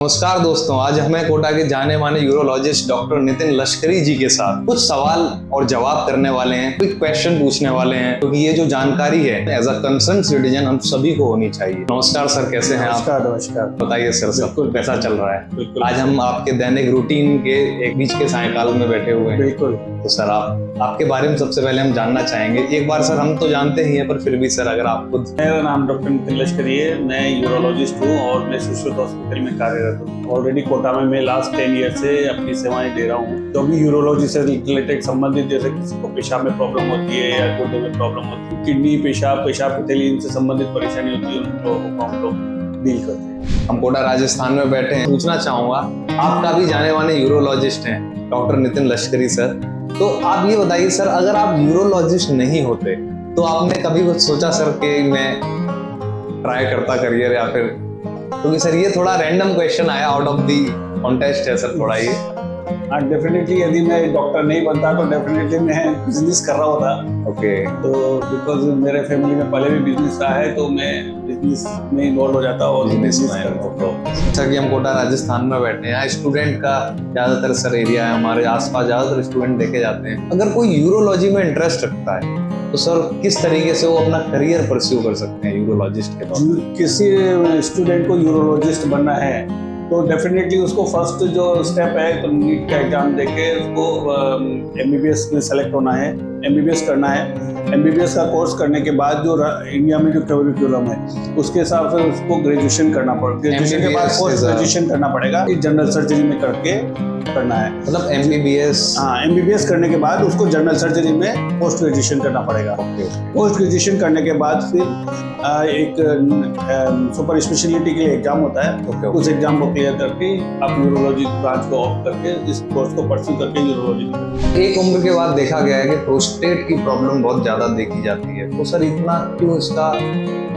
नमस्कार दोस्तों, आज हमें कोटा के जाने माने यूरोलॉजिस्ट डॉक्टर नितिन लश्करी जी के साथ कुछ सवाल और जवाब करने वाले हैं, क्विक क्वेश्चन पूछने वाले हैं, क्योंकि ये जो जानकारी है एज अ कंसर्न सिटीजन हम सभी को होनी चाहिए। नमस्कार सर, कैसे हैं आप? नमस्कार। बताइए सर, सब कैसा चल रहा है? आज हम आपके दैनिक रूटीन के एक बीच के सायकाल में बैठे हुए हैं। बिल्कुल। तो सर आपके बारे में सबसे पहले हम जानना चाहेंगे। एक बार सर, हम तो जानते ही हैं, पर फिर भी सर अगर आप खुद। मेरा नाम डॉक्टर नितिन लश्करी है, मैं यूरोलॉजिस्ट हूँ और मैं सुश्रुत हॉस्पिटल में कार्यरत हूँ। ऑलरेडी कोटा में मैं लास्ट 10 ईयर से अपनी सेवाएं दे रहा हूँ। जो भी यूरोलॉजी से रिलेटेड संबंधित, जैसे किसी को पेशाब में प्रॉब्लम होती है या गुर्दे में प्रॉब्लम होती है, किडनी, पेशाब की थैली, इनसे संबंधित परेशानी होती है, उन लोगों को हम लोग डील करते हैं। हम कोटा राजस्थान में बैठे हैं। पूछना चाहूंगा, आप काफी जाने माने यूरोलॉजिस्ट हैं डॉक्टर नितिन लश्करी सर, तो आप ये बताइए सर, अगर आप यूरोलॉजिस्ट नहीं होते तो आपने कभी कुछ सोचा सर कि मैं ट्राई करता करियर, या फिर, क्योंकि सर ये थोड़ा रैंडम क्वेश्चन आया, आउट ऑफ दी कॉन्टेस्ट है सर थोड़ा ये। हाँ, डेफिनेटली यदि मैं डॉक्टर नहीं बनता तो डेफिनेटली मैं बिजनेस कर रहा होता। ओके। तो बिकॉज मेरे फैमिली में पहले भी बिजनेस रहा है, तो मैं बिजनेस में इन्वॉल्व हो जाता और बिजनेस करता। जैसा कि हम कोटा राजस्थान में बैठे हैं, स्टूडेंट का ज्यादातर सर एरिया है, हमारे आसपास ज्यादातर स्टूडेंट देखे जाते हैं। अगर कोई यूरोलॉजी में इंटरेस्ट रखता है तो सर किस तरीके से वो अपना करियर परस्यू कर सकते हैं यूरोलॉजिस्ट के तौर पर? किसी स्टूडेंट को यूरोलॉजिस्ट बनना है तो डेफिनेटली उसको फर्स्ट जो स्टेप है, तो नीट का एग्जाम देके उसको एमबीबीएस में सेलेक्ट होना है, एमबीबीएस करना है। एमबीबीएस का कोर्स करने के बाद जो इंडिया में जो करिकुलम है उसके हिसाब से उसको ग्रेजुएशन करना पड़ेगा। ग्रेजुएशन के बाद पोस्ट ग्रेजुएशन करना पड़ेगा, जनरल सर्जरी में करके करना है। मतलब एमबीबीएस? हाँ, एमबीबीएस करने के बाद उसको जनरल सर्जरी में पोस्ट ग्रेजुएशन करना पड़ेगा। पोस्ट ग्रेजुएशन करने के बाद फिर एक सुपर स्पेशलिटी के लिए एग्जाम होता है। उस एग्जाम को क्लियर करके आप यूरोलॉजी ब्रांच को ऑप्ट करके इस कोर्स को परस्यू करके यूरोलॉजी। एक उम्र के बाद देखा गया है कि प्रोस्टेट की प्रॉब्लम बहुत ज्यादा देखी जाती है, तो सर इतना क्यों इसका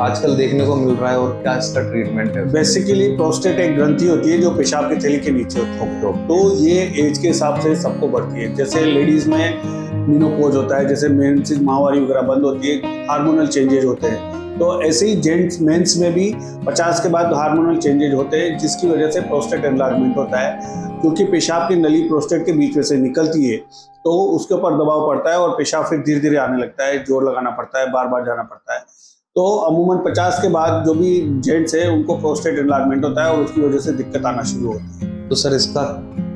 आजकल देखने को मिल रहा है और क्या इसका ट्रीटमेंट है? बेसिकली प्रोस्टेट एक ग्रंथि होती है जो पेशाब की थैली के नीचे होती है, तो ये एज के हिसाब से सबको बढ़ती है। जैसे लेडीज में मेनोपॉज होता है, जैसे मेंसेस माहवारी वगैरह बंद होती है, हार्मोनल चेंजेज होते हैं, तो ऐसे ही जेंट्स मेंस में भी 50 के बाद हार्मोनल चेंजेज होते हैं, जिसकी वजह से प्रोस्टेट एनलार्जमेंट होता है। क्योंकि पेशाब की नली प्रोस्टेट के बीच में से निकलती है तो उसके ऊपर दबाव पड़ता है और पेशाब फिर धीरे धीरे आने लगता है, जोर लगाना पड़ता है, बार बार जाना पड़ता है। तो अमूमन 50 के बाद जो भी जेंट्स है उनको प्रोस्टेट एनलार्जमेंट होता है और उसकी वजह से दिक्कत आना शुरू होती है। तो सर इसका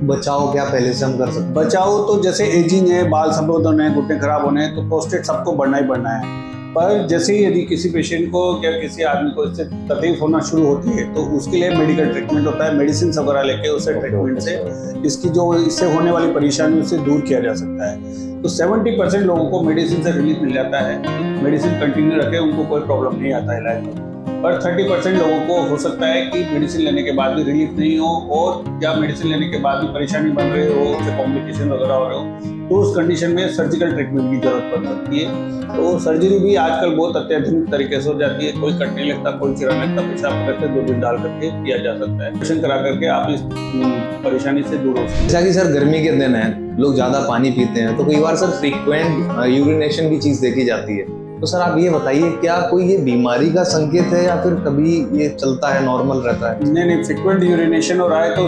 बचाव क्या पहले से हम कर सकते हैं? बचाव तो जैसे एजिंग है, बाल सफेद होने हैं, घुटने खराब होने हैं, तो प्रोस्टेट सबको बढ़ना ही बढ़ना है। पर जैसे ही यदि किसी पेशेंट को या किसी आदमी को इससे तकलीफ होना शुरू होती है तो उसके लिए मेडिकल ट्रीटमेंट होता है, मेडिसिन वगैरह लेके उससे ट्रीटमेंट से इसकी जो इससे होने वाली परेशानी उससे दूर किया जा सकता है। तो 70% लोगों को मेडिसिन से रिलीफ मिल जाता है, मेडिसिन कंटिन्यू रखे उनको कोई प्रॉब्लम नहीं आता है इलाज में। पर 30% लोगों को हो सकता है कि मेडिसिन लेने के बाद भी रिलीफ नहीं हो, और या मेडिसिन लेने के बाद भी परेशानी बन रही हो, उससे कॉम्प्लिकेशन वगैरह हो रहे हो, तो उस कंडीशन में सर्जिकल ट्रीटमेंट की जरूरत पड़ सकती है। तो सर्जरी भी आजकल बहुत अत्याधुनिक तरीके से हो जाती है, कोई कट नहीं लगता, कोई चिरा नहीं लगता, पेशाब करके 2 दिन डाल करके किया जा सकता है। ऑपरेशन करा करके आप इस परेशानी से दूर हो सकते हैं। जैसा कि सर गर्मी के दिन है, लोग ज्यादा पानी पीते हैं, तो कई बार सर फ्रीक्वेंट यूरिनेशन की चीज देखी जाती है, तो सर आप ये बताइए, क्या कोई ये बीमारी का संकेत है या फिर कभी ये चलता है, नॉर्मल रहता है? नहीं, फ्रीक्वेंट यूरिनेशन हो रहा है तो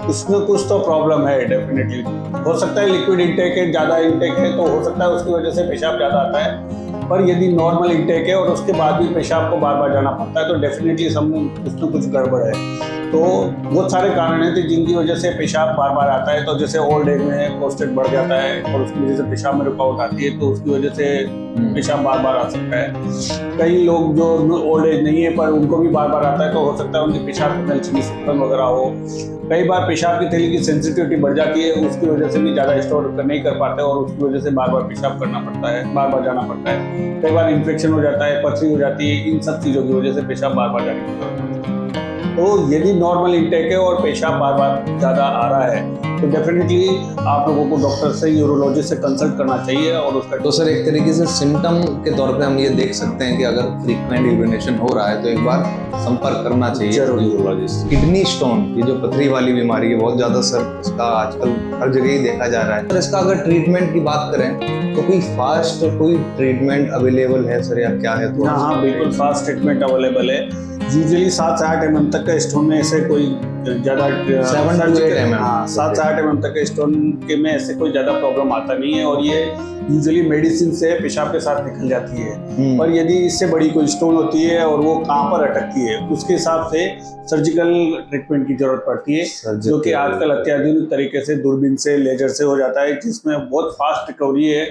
कुछ न कुछ तो प्रॉब्लम है डेफिनेटली। हो सकता है लिक्विड इंटेक है, ज़्यादा इंटेक है, तो हो सकता है उसकी वजह से पेशाब ज़्यादा आता है। पर यदि नॉर्मल इंटेक है और उसके बाद भी पेशाब को बार बार जाना पड़ता है तो डेफिनेटली कुछ न कुछ गड़बड़ है। तो बहुत सारे कारण हैं तो जिनकी वजह से पेशाब बार बार आता है। तो जैसे ओल्ड एज में प्रोस्टेट बढ़ जाता है और उसकी वजह से पेशाब में रुकावट आती है, तो उसकी वजह से पेशाब बार बार आ सकता है। कई लोग जो ओल्ड एज नहीं है पर उनको भी बार बार आता है, तो हो सकता है उनकी पेशाब में चिकन वगैरह हो। कई बार पेशाब की थैली की सेंसिटिविटी बढ़ जाती है, उसकी वजह से भी ज़्यादा स्टोर नहीं कर पाते और उसकी वजह से बार बार पेशाब करना पड़ता है, बार बार जाना पड़ता है। कई बार इन्फेक्शन हो जाता है, पथरी हो जाती है, इन सब चीज़ों की वजह से पेशाब बार बार जाने की जरूरत पड़ती है। तो यदि नॉर्मल इंटेक है और पेशाब बार बार ज़्यादा आ रहा है तो डेफिनेटली आप लोगों को डॉक्टर से, यूरोलॉजिस्ट से कंसल्ट करना चाहिए और उसका। तो सर एक तरीके से सिम्टम के तौर पे हम ये देख सकते हैं कि अगर फ्रीक्वेंट यूरिनेशन हो रहा है तो एक बार संपर्क करना चाहिए यूरोलॉजिस्ट। किडनी स्टोन, ये जो पथरी वाली बीमारी है, बहुत ज्यादा सर इसका आजकल हर जगह ही देखा जा रहा है। सर इसका अगर ट्रीटमेंट की बात करें तो कोई फास्ट कोई ट्रीटमेंट अवेलेबल है सर, या क्या है? हाँ, बिल्कुल फास्ट ट्रीटमेंट अवेलेबल है। यूजुअली 7 से 8 mm तक का स्टोन में ऐसे कोई ज्यादा 7 to 8 mm, हाँ 7 से 8 mm तक के स्टोन के में ऐसे कोई ज्यादा प्रॉब्लम आता नहीं है, और ये यूजुअली मेडिसिन से पेशाब के साथ निकल जाती है। पर यदि इससे बड़ी कोई स्टोन होती है और वो कहाँ पर अटकती है, उसके हिसाब से सर्जिकल ट्रीटमेंट की जरूरत पड़ती है, जो कि आजकल अत्याधुनिक तरीके से दूरबीन से, लेजर से हो जाता है, जिसमें बहुत फास्ट रिकवरी है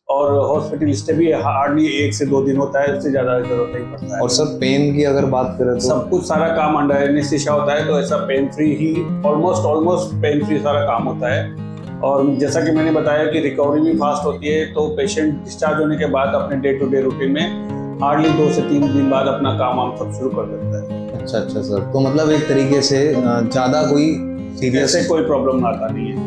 और हॉस्पिटल स्टे भी हार्डली 1 से 2 दिन होता है, उससे ज्यादा जरूरत नहीं पड़ता है। और सर पेन की अगर बात करें तो सब कुछ सारा काम अंडर एनेस्थीसिया होता है, तो ऐसा पेन फ्री ही ऑलमोस्ट पेन फ्री सारा काम होता है। और जैसा कि मैंने बताया कि रिकवरी भी फास्ट होती है, तो पेशेंट डिस्चार्ज होने के बाद अपने डे टू डे रूटीन में हार्डली 2 से 3 दिन बाद अपना काम वाम सब शुरू कर देता है। अच्छा सर, तो मतलब एक तरीके से ज्यादा कोई सीरियस ऐसे कोई प्रॉब्लम आता नहीं है।